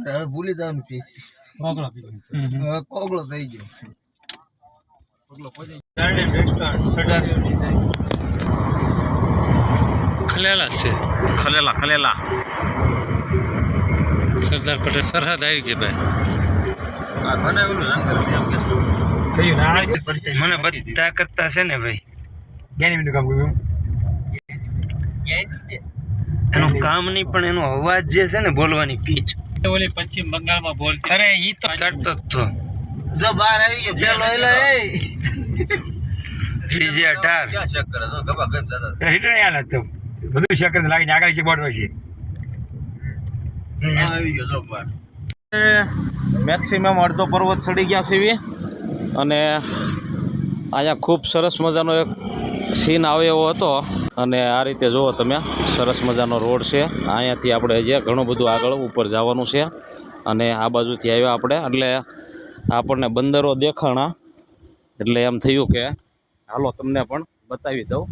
હવે ભૂલી જવાનું પીસ કોગળો થઈ ગયો ખલેલા છે ખલેલા સરદાર પટેલ સરહદ આવી ગઈ ભાઈ મને બધા કરતા છે ને ભાઈ એનું કામ નહીં પણ એનો અવાજ જે છે ને બોલવાની પીચ ઓલી પશ્ચિમ બંગાળમાં બોલતી અરે ઈ તો ચડતો જ તો જો બહાર આવી ગયો પેલો એલો એ DJ 18 ક્યાં ચેક કરે તો ગબા ગબ દાદા રિટર્ન યાર તો બધું ચેક કરીને લાગીને આગળ જે બોર્ડ હોય છે આવી ગયો જો બહાર મેક્સિમમ અડધો પર્વત ચડી ગયા છે અને અહીંયા ખૂબ સરસ મજાનો એક સીન આવે એવો હતો અને આ રીતે જુઓ તમે સરસ મજાનો રોડ છે અહીંયાથી આપણે હજી ઘણું બધું આગળ ઉપર જવાનું છે અને આ બાજુથી આવ્યા આપણે એટલે આપણને બંદરો દેખાણા એટલે એમ થયું કે હાલો તમને પણ બતાવી દઉં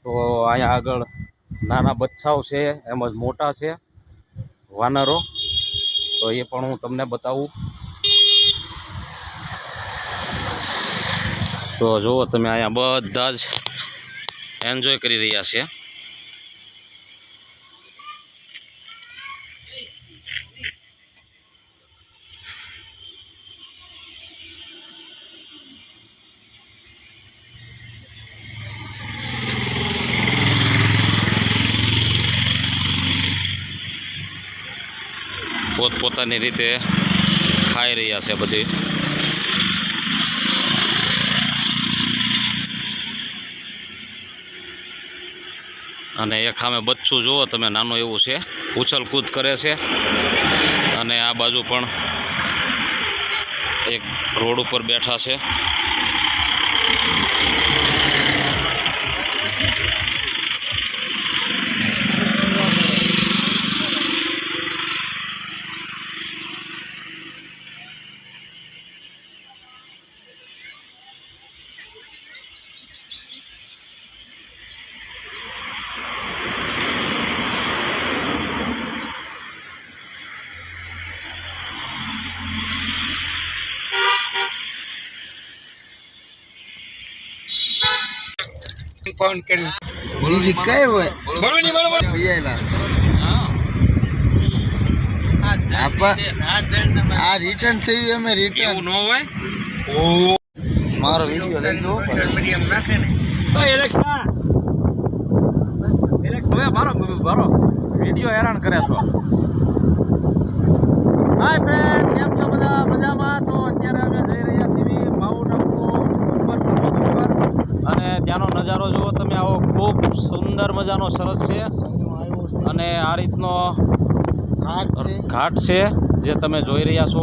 તો અહીંયા આગળ નાના બચ્ચાઓ છે એમ જ મોટા છે વાનરો તો એ પણ હું તમને બતાવું તો જુઓ તમે અહીંયા બધા જ એન્જોય કરી રહ્યા છે પોતપોતાની રીતે ખાઈ રહ્યા છે બધી અને એક સામે બચ્ચું જુઓ તમે નાનું એવું છે ઉછલકૂદ કરે છે અને આ બાજુ પણ એક રોડ ઉપર બેઠા છે ફોન કરી બીજી કઈ હોય બોલો ની બોલો આ રિટર્ન થયું અમે રિટર્ન એવું ન હોય ઓ મારો વિડિયો લઈ દો મીડિયમ નાખે ને ઓ ઇલેક્શન હવે મારો વિડિયો હેરાન કરે છો હાય ફ્રેન્ડ કેમ છો બધા મજામાં તો અત્યારે અમે જઈ રહ્યા છીએ માઉન્ટ આબુ ઉપર અને ત્યાંનો નજારો જુઓ તમે આવો ખૂબ સુંદર મજાનો સરસ છે અને આ રીતનો ઘાટ છે જે તમે જોઈ રહ્યા છો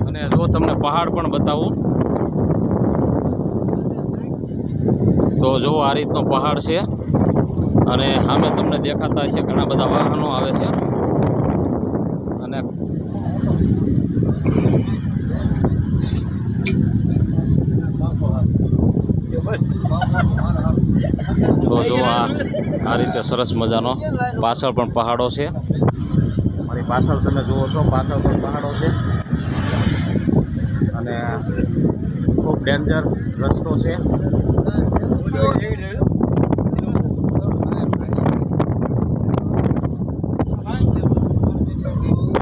અને જો તમને પહાડ પણ બતાવું તો જો આ રીતનો પહાડ છે અને સામે તમને દેખાતા હશે ઘણા બધા વાહનો આવે છે અને તો જો આ રીતે સરસ મજાનો પાછળ પણ પહાડો છે મારી પાછળ તમે જુઓ છો પાછળ પણ પહાડો છે અને ખૂબ ડેન્જર રસ્તો છે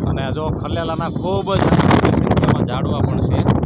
અને જો ખલેલાના ખૂબ જ સંખ્યામાં ઝાડવા પણ છે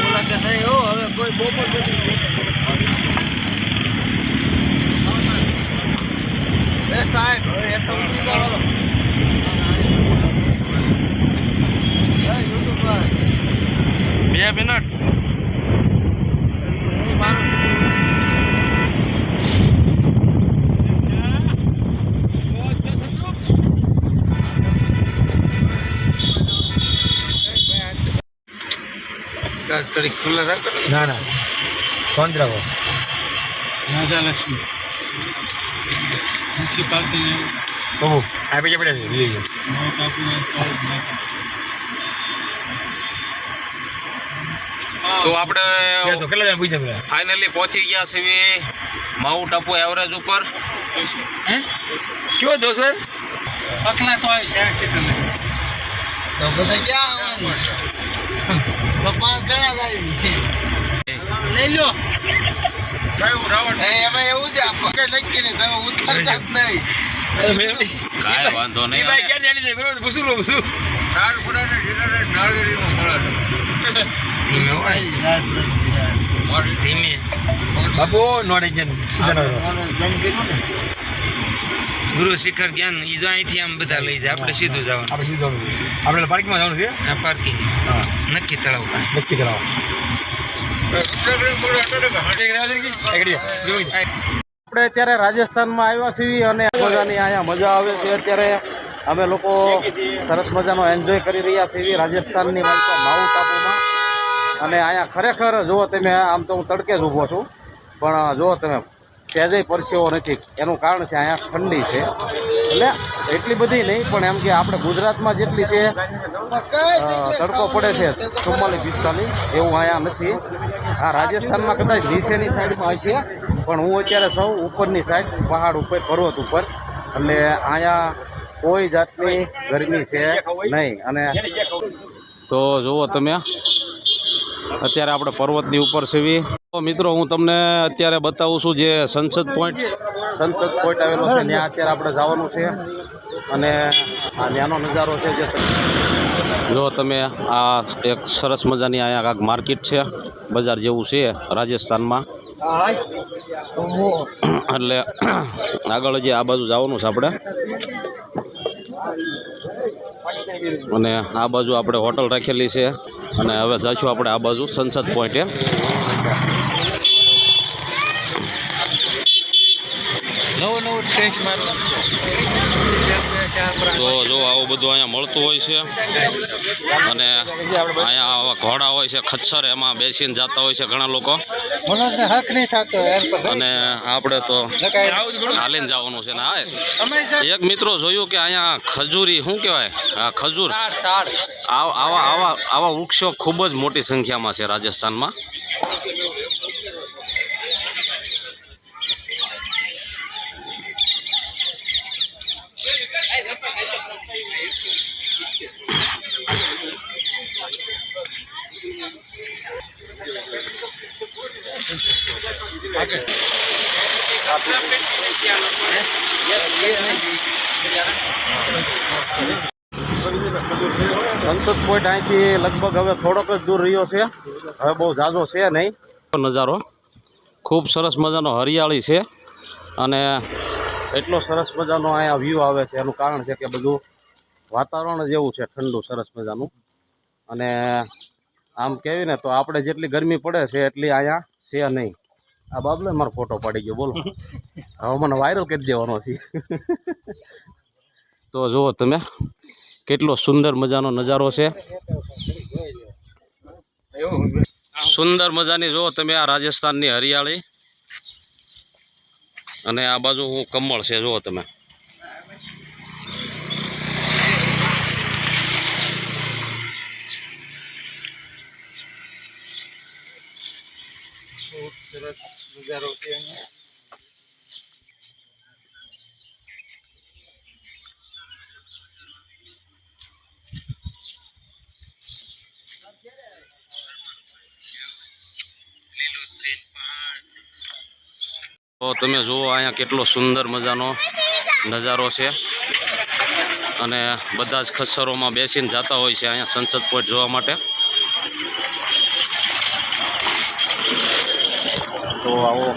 ઓલા કે નહીં હો હવે કોઈ બપોર પછી બેસ્ટ સાહેબ હવે એટલો ઉતરી જાવ હાલો યુટ્યુબર 2 મિનિટ ગેસ કરી ખુલ્લા રાખો ના ના શાંત રાખો રાજા લક્ષ્મી મ્યુનિસિપાલિટી બહુ આપી જ પડે લઈ જાઓ તો આપણે તો કેટલા જણ પૂછે પેલા ફાઇનલી પહોંચી ગયા છીએ માઉન્ટ આબુ એવરેજ ઉપર. કેવો દોસ્ત સર પકલા તો આવી સાઈડ છે તમે તો બધા ક્યાં આવવાનું તો 5 જણા જ આવી લઈ લો એમાં એવું છે આપણે નક્કી નહીં તમે ઉતરતા જ નહીં કાંઈ વાંધો નહીં. ભાઈ ક્યાં જાણી છે બરોબર પૂછું ધીમે બાપુ નોડે જન ગુરુ શિખર જ્ઞાન ઈ જો અહીંથી આમ બધા લઈ જાય આપણે સીધું જવાનું આપણે સીધું જવાનું છે આપણે પાર્કિંગમાં જવાનું છે આ પાર્કિંગ હા નક્કી તળાવ નક્કી કરાવો આપણે અત્યારે રાજસ્થાનમાં આવ્યા છીએ અને મજાની અહીંયા મજા આવે છે. અત્યારે અમે લોકો સરસ મજાનો એન્જોય કરી રહ્યા છીએ રાજસ્થાનની માઉન્ટ આબુમાં. અને અહીંયા ખરેખર જુઓ તમે, આમ તો હું તડકે જ ઊભો છું પણ જુઓ તમે સહેજે પરસેવો નથી. એનું કારણ છે અહીંયા ઠંડી છે, એટલે એટલી બધી નહીં પણ એમ કે આપણે ગુજરાતમાં જેટલી છે તડકો પડે છે 44-45 એવું અહીંયા નથી. આ રાજસ્થાનમાં કદાચ નીચેની સાઈડમાં હશે પણ હું અત્યારે સૌ ઉપરની સાઈડ પહાડ ઉપર પર્વત ઉપર, એટલે અહીંયા કોઈ જાતની ગરમી છે નહીં. અને તો જુઓ તમે અત્યારે આપણે પર્વતની ઉપર છીએ. તો મિત્રો હું તમને અત્યારે બતાવું છું જે સંસદ પોઈન્ટ આવેલો છે ત્યાં અત્યારે આપણે જવાનું છે. અને આ ત્યાંનો નજારો છે જે જો તમે આ એક સરસ મજાની અહીંયા કાંઈક માર્કેટ છે, બજાર જેવું છે રાજસ્થાનમાં. એટલે આગળ જે આ બાજુ જવાનું છે આપણે, અને આ બાજુ આપણે હોટલ રાખેલી છે. અને હવે જઈશું આપણે આ બાજુ સંસદ પોઈન્ટે. નવું ફ્રેશ તો જો આવું બધું અહીંયા મળતું હોય છે. અને અહીંયા આવા ઘોડા હોય છે, ખચ્ચર, એમાં બેસીને જતા હોય છે ઘણા લોકો. હક નહીં થતો અને આપણે તો હાલીને જવાનું છે ને. હા, એક મિત્રો જોયું કે અહીંયા ખજૂરી શું કહેવાય, આ ખજૂર, આવા વૃક્ષો ખૂબ જ મોટી સંખ્યામાં છે રાજસ્થાનમાં. સંસદ પોઈન્ટ અહીંથી લગભગ હવે થોડોક જ દૂર રહ્યો છે, હવે બહુ ઝાઝો છે નહીં. નજારો ખૂબ સરસ મજાનો હરિયાળી છે અને એટલો સરસ મજાનો અહીંયા વ્યૂ આવે છે. એનું કારણ છે કે બધું વાતાવરણ જેવું છે ઠંડુ સરસ મજાનું. અને આમ કહેવી ને તો આપણે જેટલી ગરમી પડે છે એટલી અહીંયા છે નહીં. આ બાબલે મારો ફોટો પાડી ગયો, બોલો હવે મને વાયરલ કરી દેવાનો છે. તો જુઓ તમે કેટલો સુંદર મજાનો નજારો છે, સુંદર મજાની જુઓ તમે આ રાજસ્થાનની હરિયાળી. અને આ બાજુ હું કમળ છે જુઓ તમે. ખૂબ સરસ નજારો છે અહીંયા. તો તમે જુઓ અહીંયા કેટલો સુંદર મજાનો નજારો છે. અને બધા જ ખચ્ચરોમાં બેસીને જતા હોય છે અહીંયા સનસેટ પોઈન્ટ જોવા માટે. તો આવો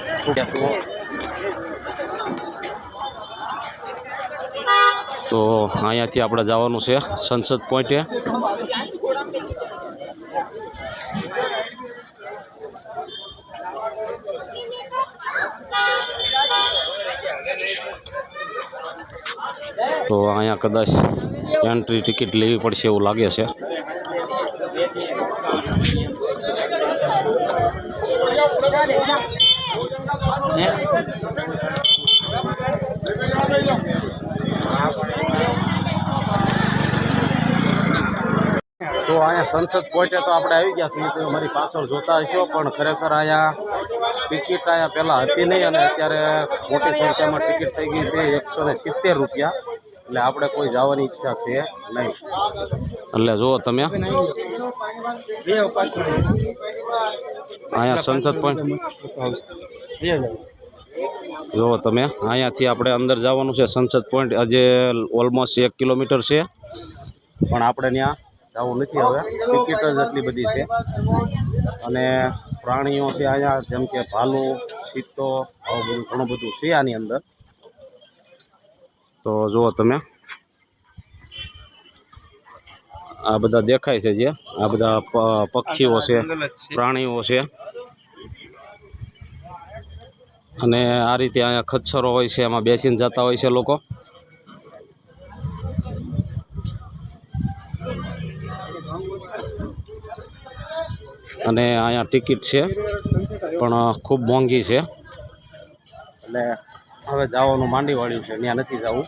તો અહીંયાથી આપણે જવાનું છે સનસેટ પોઈન્ટે. તો અહીંયા કદાચ એન્ટ્રી ટિકિટ લેવી પડશે એવું લાગે છે. તો અહીંયા સનસેટ પોઈન્ટે તો આપણે આવી ગયા છીએ. તો મારી પાછળ જોતા હશો, પણ ખરેખર અહીંયા ટિકિટ અહીંયા પહેલાં હતી નહીં અને અત્યારે મોટી સંખ્યામાં ટિકિટ થઈ ગઈ છે 170 રૂપિયા. એટલે આપણે કોઈ જવાની ઈચ્છા છે નહીં. એટલે જુઓ તમે અહીંયા સનસેટ પોઈન્ટ જુઓ તમે, અહીંયાથી આપણે અંદર જવાનું છે સનસેટ પોઈન્ટ. આજે ઓલમોસ્ટ 1 કિલોમીટર છે, પણ આપણે ત્યાં જવું નથી હવે. ટિકિટ જ એટલી બધી છે અને પ્રાણીઓ છે અહીંયા, જેમ કે ભાલુ, ચિત્તો, આવું બધું ઘણું બધું છે આની અંદર. તો જુઓ તમે આ બધા દેખાય છે, જે આ બધા પક્ષીઓ છે, પ્રાણીઓ છે. અને આ રીતે અહીંયા ખચ્ચરો હોય છે, એમાં બેસીને જતા હોય છે લોકો. અને અહીંયા ટિકિટ છે પણ ખૂબ મોંઘી છે. એટલે હવે જવાનું માંડી વાળ્યું છે, ત્યાં નથી જવું.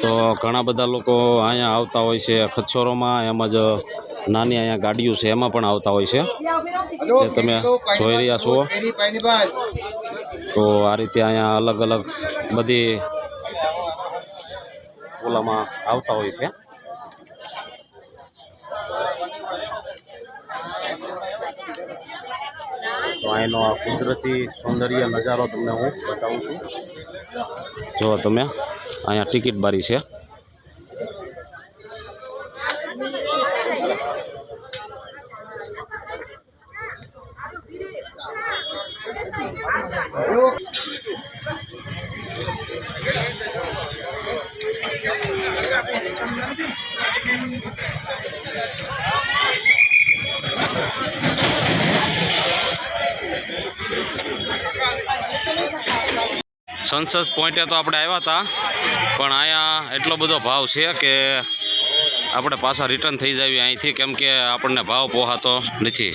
તો ઘણા બધા લોકો અહીંયા આવતા હોય છે ખચ્ચરોમાં, એમ જ નાની અહીંયા ગાડીઓ છે એમાં પણ આવતા હોય છે, જે તમે જોઈ રહ્યા છો. તો આ રીતે અહીંયા અલગ અલગ બધી ઓલામાં આવતા હોય છે. તો અહીંનો આ કુદરતી સૌંદર્ય નજારો તમને હું બતાવું છું. જો તમે અહીંયા ટિકિટ બારી છે. સનસેટ પોઈન્ટે તો આપણે આવ્યા હતા, પણ અહીંયા એટલો બધો ભાવ છે કે આપણે પાછા રિટર્ન થઈ જઈએ અહીંથી, કેમ કે આપણને ભાવ પોહાતો નથી.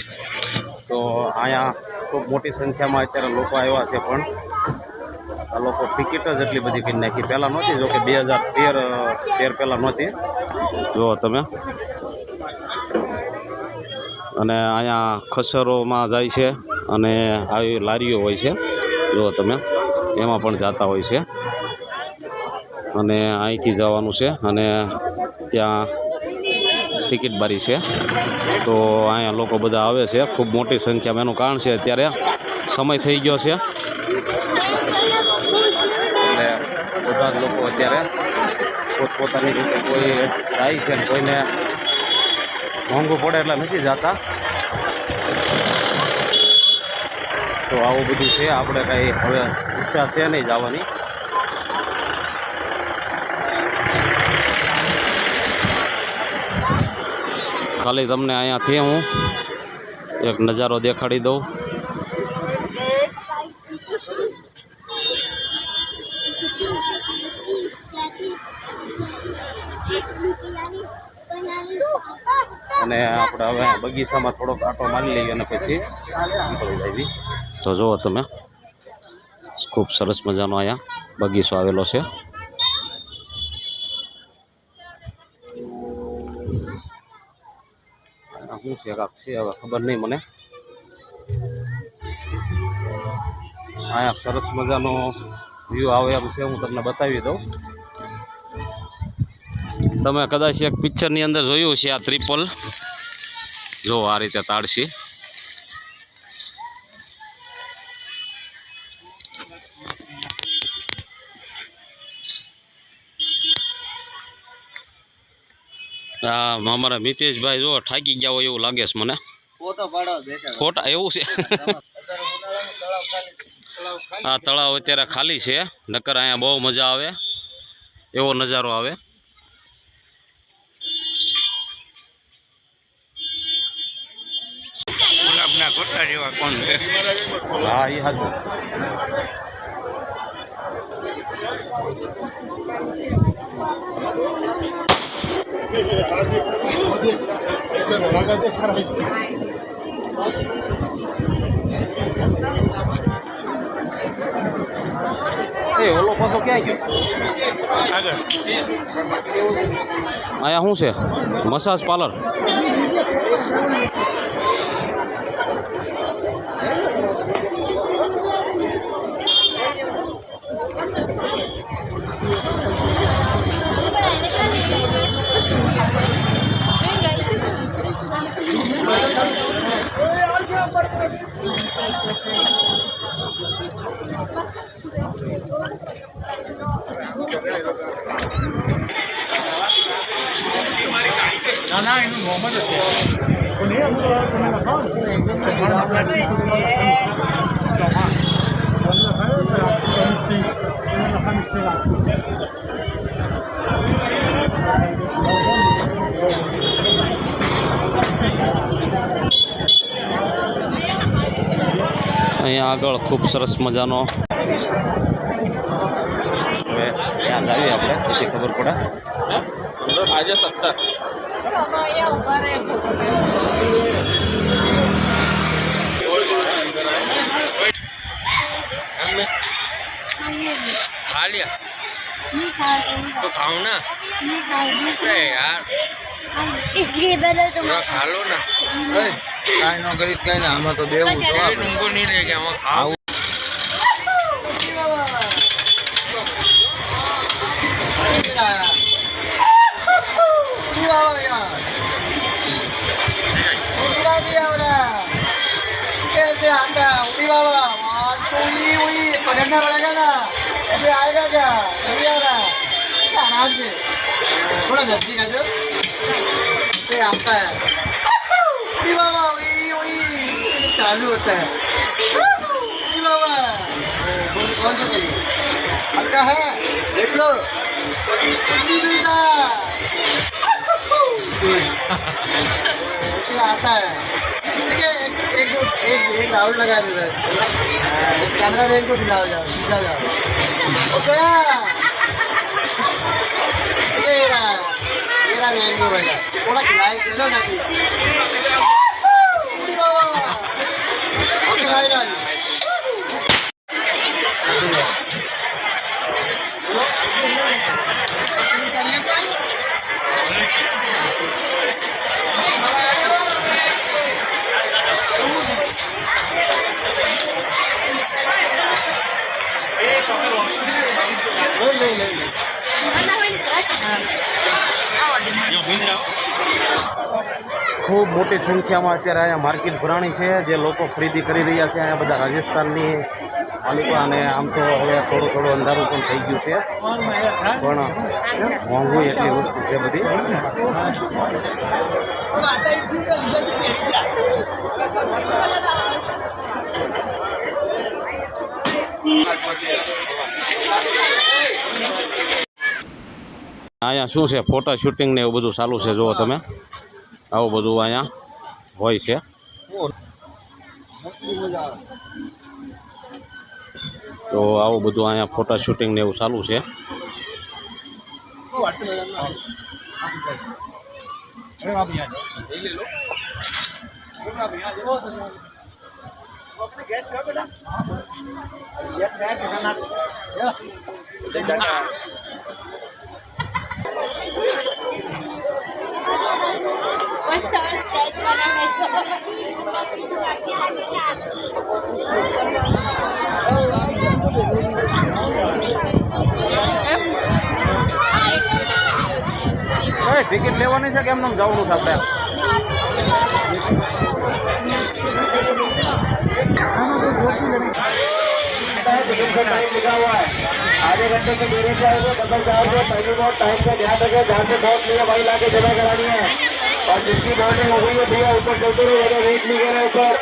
તો અહીંયા ખૂબ મોટી સંખ્યામાં અત્યારે લોકો આવ્યા છે, પણ આ લોકો ટિકિટ જ એટલી બધી કરી નાખી. પહેલાં નહોતી, જો કે 2013 પહેલાં નહોતી. જુઓ તમે, અને અહીંયા ખચ્ચરોમાં જાય છે અને આવી લારીઓ હોય છે, જુઓ તમે, એમાં પણ જતા હોય છે. અને અહીંથી જવાનું છે અને ત્યાં ટિકિટ બારી છે. તો અહીંયા લોકો બધા આવે છે ખૂબ મોટી સંખ્યામાં. એનું કારણ છે અત્યારે સમય થઈ ગયો છે, એટલે બધા જ લોકો અત્યારે પોતપોતાની રીતે કોઈ જાય છે, કોઈને મોંઘું પડે એટલે નથી જતા. તો આવું બધું છે. આપણે કાંઈ હવે ઈચ્છા છે નહીં જવાની. ખાલી તમને અહીંયાથી હું એક નજારો દેખાડી દઉં. અને આપણે હવે બગીચામાં થોડોક આંટો મારી લઈએ અને પછી નીકળી જઈએ. તો જુઓ તમે, ખૂબ સરસ મજાનો અહીંયા બગીચો આવેલો છે. શું છે કાંક છે, હવે ખબર નહીં મને. અહીંયા સરસ મજાનો વ્યૂ આવે એમ છે, હું તમને બતાવી દઉં. તમે કદાચ એક પિક્ચરની અંદર જોયું છે આ ત્રિપલ, જો આ રીતે તાડસી. હા અમારા મિતેશભાઈ જો થાકી ગયા હોય એવું લાગે છે મને. ફોટો પાડો બેઠા ખોટા એવું છે. આ તળાવ અત્યારે ખાલી છે, નકર અહીંયા બહુ મજા આવે એવો નજારો આવે. ગુલાબના ગોટા જેવા કોણ છે? હા એ હાજર. એ ઓલો પાછો ક્યાં ગયો? આગળ અહીંયા શું છે? Massage parlour. ના એનું મોહમ્મદ હશે. અહીંયા આગળ ખૂબ સરસ મજાનો હવે ત્યાં જાવીએ આપણે પછી ખબર પડે. આજે 17 खा लिया तो खाओ ना अरे यार इसलिए पहले तुम थोड़ा खा लो ना કાંઈ ન કરી કઈ ના આમાં તો દેવું તો ये तुमको नहीं ले गया वहाँ खाओ कैसे आता उड़ी बाबा उड़ी उड़ी पकड़ना पड़ेगा ना ऐसे आएगा क्या नहीं आ रहा आराम से थोड़ा जल्दी कर दो ऐसे आता है उड़ी बाबा उड़ी उड़ी चालू होता है उड़ी बाबा कौन सा चाहिए आपका है देख लो उड़ी था ऐसे आता है ठीक है एक राउंड लगा दो बस कैमरा मैन को खिलाओ जाओ सीधा जाओ ओके मेरा मैंगो बजा थोड़ा खिलाए चलो ना प्लीज ओके भाई भाई ખૂબ મોટી સંખ્યામાં અત્યારે અહીંયા માર્કેટ ભરાણી છે, જે લોકો ખરીદી કરી રહ્યા છે. અહીંયા બધા રાજસ્થાનની પાલિકા અને આમ તો હવે થોડું થોડું અંધારું પણ થઈ ગયું છે, પણ મોંઘું એટલી વસ્તુ છે બધી. અહીંયા શું છે, ફોટો શૂટિંગ ને એવું બધું ચાલુ છે. જુઓ તમે, આવું બધું અહીંયા હોય છે. તો આવું બધું અહીંયા ફોટો શૂટિંગ ને એવું ચાલુ છે. ટિકિટ લેવાની છે કે એમને જવાનું થશે? टाइम लिखा हुआ है, आधे घंटे के देरी से आएंगे, बदल जाओगे, पहली बोर्ड टाइम का ध्यान रखें, जहाँ से बोर्ड लिया भाई लाके जमा करानी है, और जिसकी बोर्डिंग हो गई है भैया ऊपर चलते रहो, ज़्यादा वेट नहीं करना ऊपर।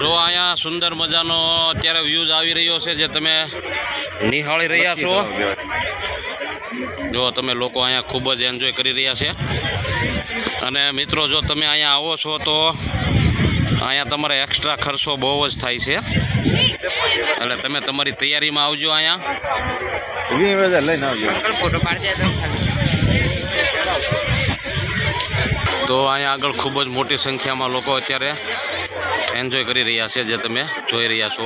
જો અહીંયા સુંદર મજાનો અત્યારે વ્યૂઝ આવી રહ્યો છે જે તમે નિહાળી રહ્યા છો. જો તમે લોકો અહીંયા ખૂબ જ એન્જોય કરી રહ્યા છે. અને મિત્રો જો તમે અહીંયા આવો છો તો અહીંયા તમારે એક્સ્ટ્રા ખર્ચો બહુ જ થાય છે, એટલે તમે તમારી તૈયારીમાં આવજો. અહીંયા લઈને આવજો. તો અહીંયા આગળ ખૂબ જ મોટી સંખ્યામાં લોકો અત્યારે એન્જોય કરી રહ્યા છે જે તમે જોઈ રહ્યા છો.